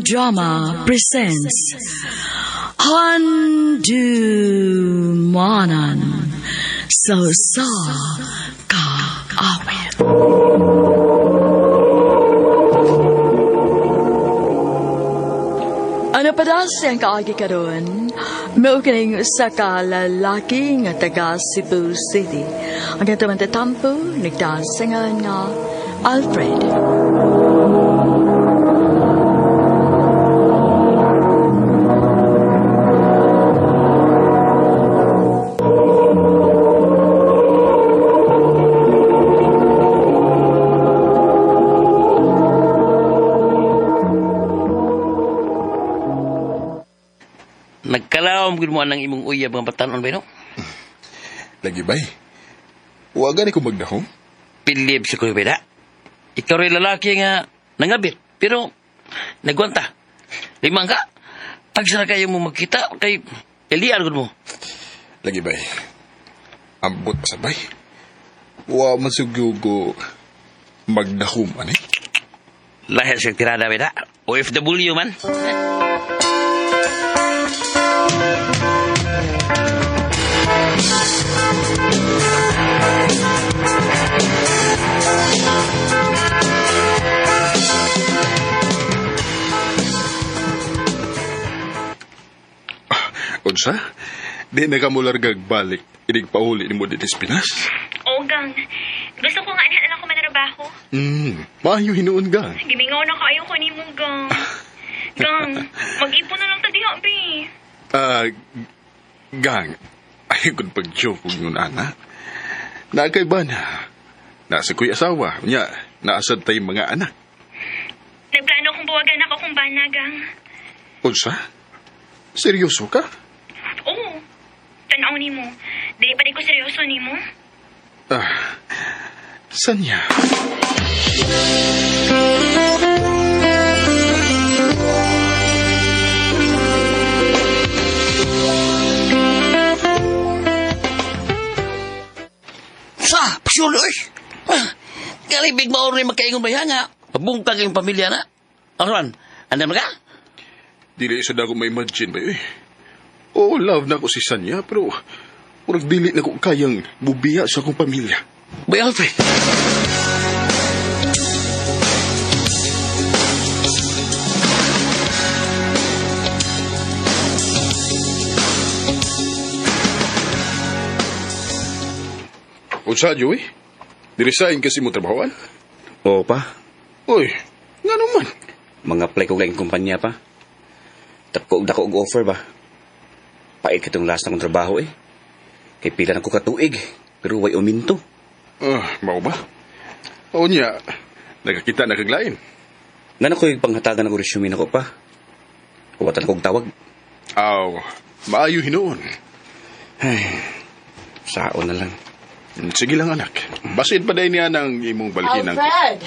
Drama presents Handumanan sa Kaawit. Ano pa daw siyang kaagi ka doon? Maukining sa kalalaki nga taga Cebu City. Ang ito tampo, nagdasangan nga Alfred. Nagkalawam gud mo anang imong uyab nga batanon ba no? Lagi bay. Wagan ko magdahom. Pilip si Kuya Beda. Ikaw rin lalaki nga nangabit, pero nagwanta. Limang ka, pagsara kayo mo magkita, kay ilian gud mo. Lagi bay. Ambot sa bay. Wa masugyugo magdahom ani. Lahir siyang tirada Beda. OFW man. Unsa? Di na ka mo largag balik. Inig pauli ni mo dito sa Pinas? Oo, gang. Gusto ko nga inahan ako manarabaho. Maayo hinuon gang. Gimingaw na kaayo ko ni mo, gang. Gang, mag-ipon na lang ta diha, be. Gang. Ay, kung pag-joke kong yun, anak. Nakay ba na? Nasa ko'y asawa. Nya, naasad tayong mga anak. Nagplano kong buwagan ako kung bana, gang. Unsa? Seryoso ka? Oo. Tanaw ni mo. Dili pa di ko seryoso ni mo. Sanya? Pasuloy! Kalibig mo rin magkaingon ba yan nga? Pabungkag yung pamilya na. Aron, andan mo ka? Dili isa na ako ma-imagine ba eh. Oo, love na ako si Sanya, pero urag dili na ko kayang bubiya sa akong pamilya. Bay Alfred! Unsa, Joey? Diresign kasi mo trabahoan? Oo pa. Uy, nga naman. Mga apply ko kayong kumpanya pa. Tapos dako og offer ba? Pait kitong last na kong trabaho eh. Kay pila na ko katuig. Pero way uminto. Mao ba? O niya, nagkakita na kaglain. Nga na ko yung panghatagan ng resume na ko pa. Kuwatan kong tawag. Aw, maayo hinuon. Ay, saon na lang. Sige lang anak. Basin pa dahil niya ng imong balikin ng... Alfred!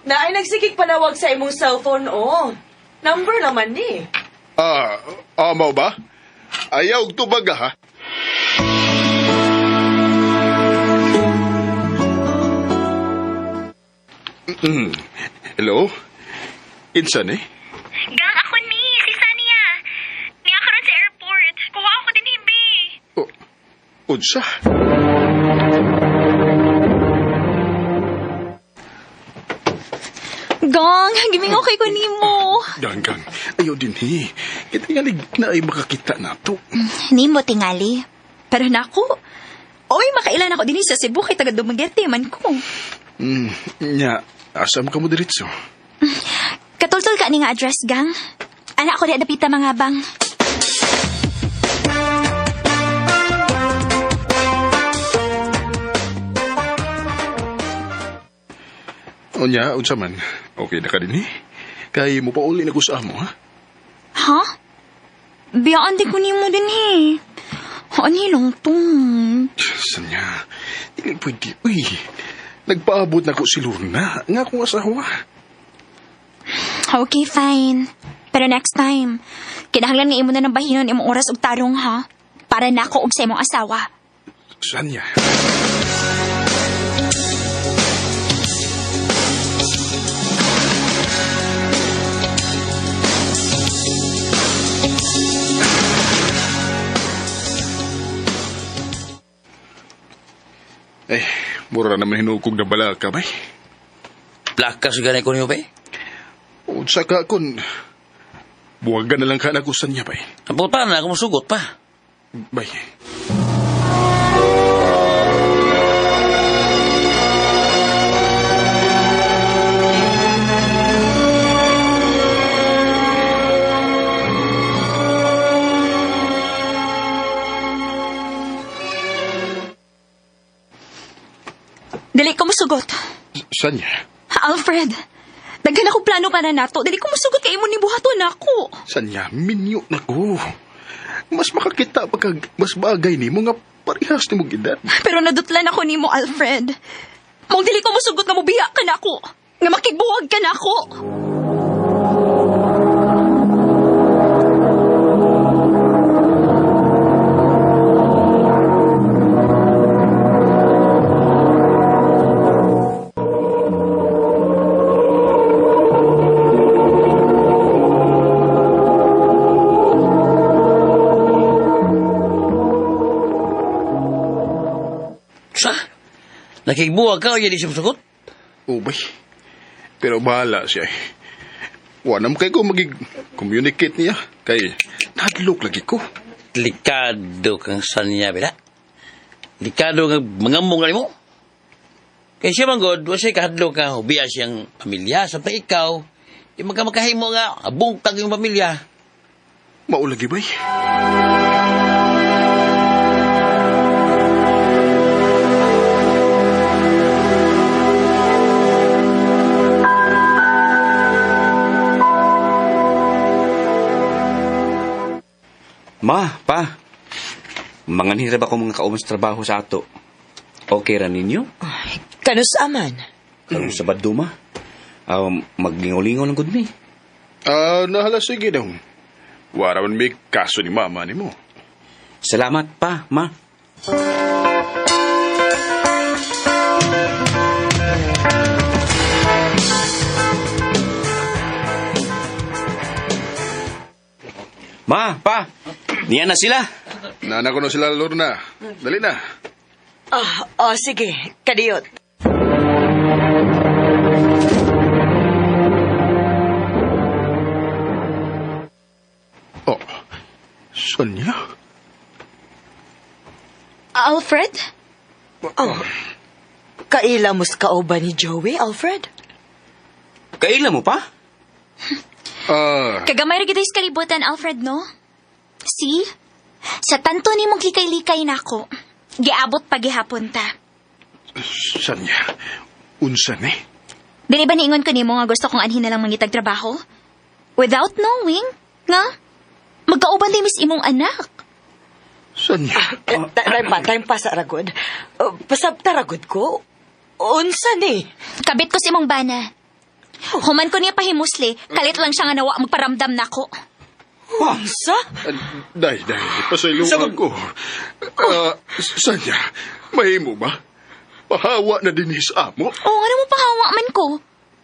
Naay nagsikik panawag sa imong cellphone, oh. Number naman ni. Mau ba? Ayaw tubaga, ha? Hello? Insan eh? Gang, ako ni. Si Sania. Niya ka ron sa airport. Kuha ako din, hibi. Unsa? Gang, gimingaw kay ko nimo. Gang. Ayaw din eh. Kitingalig na ay makakita na to. Nimo tingali. Pero nako, oy makailan ako din sa Cebu kay taga Dumaguete man ko. Nya, asam ka mo diretso? Katultol ka ni nga address, gang. Anak ko di adapita mga bang. O nya, unsa man. Okay na ka din eh. Kay mo pa uli na ko sa amo, ha? Ha? Biyaan di ko nimo din eh. Ani lang tong. Sanya, dili pwede. Uy, nagpaabot na ko si Lorna. Nga akong asawa. Okay, fine. Pero next time, kinahanglan nga imo na ng bahinon imong oras og tarong ha. Para nako og sa imong asawa. Sanya. Eh, mura naman hinukog na bala ka, bay. Lakas ganay ko niyo, bay. Unsa ka kun... Buwagan na lang ka na kusan niya, bay. Naputan na, ako masugot pa. Bay. Dili ko musugot. Saan niya? Alfred, daghan ako plano para nato. Dili ko musugot kay imo ni buhaton ako. Saan niya? Minyo na ko. Mas makakita pa kag mas bagay ni mo nga parehas ni mong edad. Pero nadutlan ako nimo, Alfred. Mong dili ko musugot nga mobiya ka na ako. Nga makigbuwag ka na ako. Sa? Nakigbuwag ka o yan siya masugot? Oh, bay. Pero bahala siya eh. Wanam kay ko magig-communicate niya. Kay nadlok lagi ko. Delikado kang sanya, bila. Delikado nga mangamong nga mo. Kaya siya manggod, wasay kahadlo ka, hubiya siyang pamilya, sampai ikaw, yung magkamakahimo nga, abungtag yung pamilya. Maulagi bay. Ma, pa. Manganhirap ako mga kaumas trabaho sa ato. Okay ra ninyo? Kanus aman. Karong Sabado, ma. Maglingaw-lingaw lang gud mi. Nahala sige daw. Wala man may kaso ni mama ni mo. Salamat pa, ma. Ma, pa. Niyan na sila. Nana ko na sila, Lorna. Dali na. Sige. Kadiyot. Oh, Sonia? Alfred? Kaila mo sa kauban ni Joey, Alfred? Kaila mo pa? Kagamay ra gid is kalibutan, Alfred, no? See? Sa tanto ni mong likay-likay nako. Giabot pa gihapon ta. Sonia, unsa ni? Dili ba niingon ko nimo nga gusto kong anhin na lang mangitag trabaho? Without knowing, nga? Magkauban din mis imong anak. Sonia? Time pa sa ragod. Pasabta ragod ko. Unsa ni? Kabit ko si imong bana. Human ko niya pahimusli, kalit lang siya nga nawa magparamdam nako. Unsa? Day, pasayloan ko. Sonia, mahimo ba? Pahawa na din sa amo? Oo, ano mo pahawa man ko?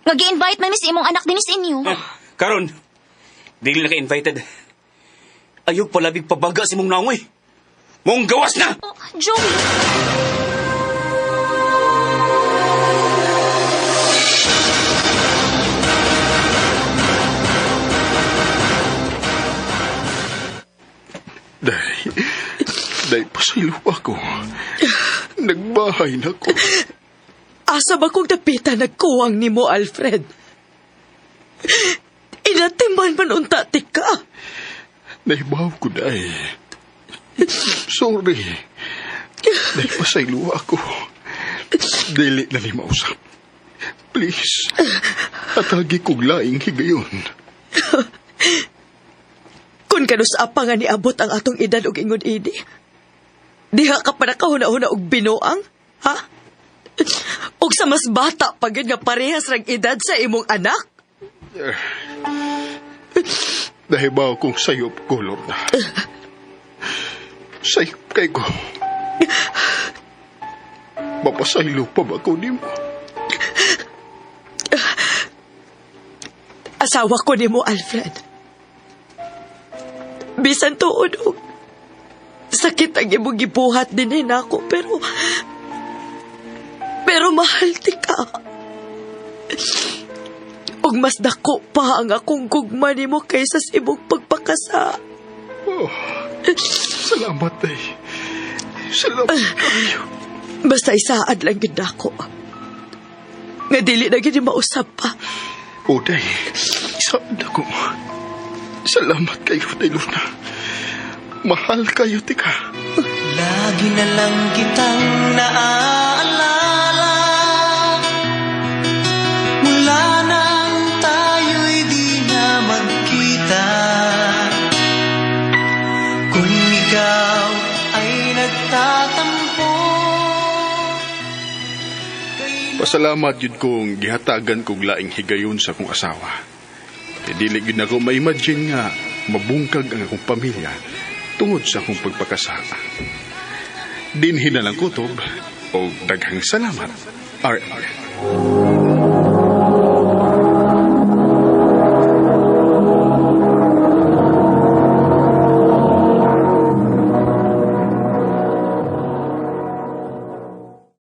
Nag-i-invite man mis imong anak din sa inyo. Karon, dili na ka-invited. Ayog palabig pabaga si mong nangoy. Mong gawas na! Oh, Joey! Day, pasaylo ako. Nagbahay na ko. Asa ba kong napita nagkuwang ni mo, Alfred? Inatiman man unta ka. Naibaw ko, day. Sorry. Day, pasaylo ako. Dili na ni mausap. Please. Atagi kong laing higayon. Kung kanus apa nga niabot ang atong edad og ingon ini, diha ka pa nakahuna-huna og binuang, ha? Og sa mas bata pa gyud nga parehas rang edad sa imong anak? Nahibaw kong sayop ko, Lorna. Sayop kay ko. Mapasaylo pa ba ko ni mo? Asawa ko ni mo, Alfred. Bisan tuod og sakit ang imong gibuhat din nako, pero Pero mahal ti ka. Og mas dako pa ang akong gugma nimo kaysa sa imong pagpakasa. Oh, salamat, day. Salamat kayo. Basta isaad lang gid ako. Nga dili na gid mausap pa. O, day. Isaad ako. Salamat kayo, day Luna. Mahal kayo, tika. Lagi na lang kitang naaalala mula nang tayo'y di na magkita. Kung ikaw ay nagtatampo, Pasalamat yun kong gihatagan kong laing higayon sa akong asawa. E dili yun ako ma-imagine nga mabungkag ang akong pamilya tungod sa akong pagpakasa. Dinhi na lang kutob o daghang salamat. R.R.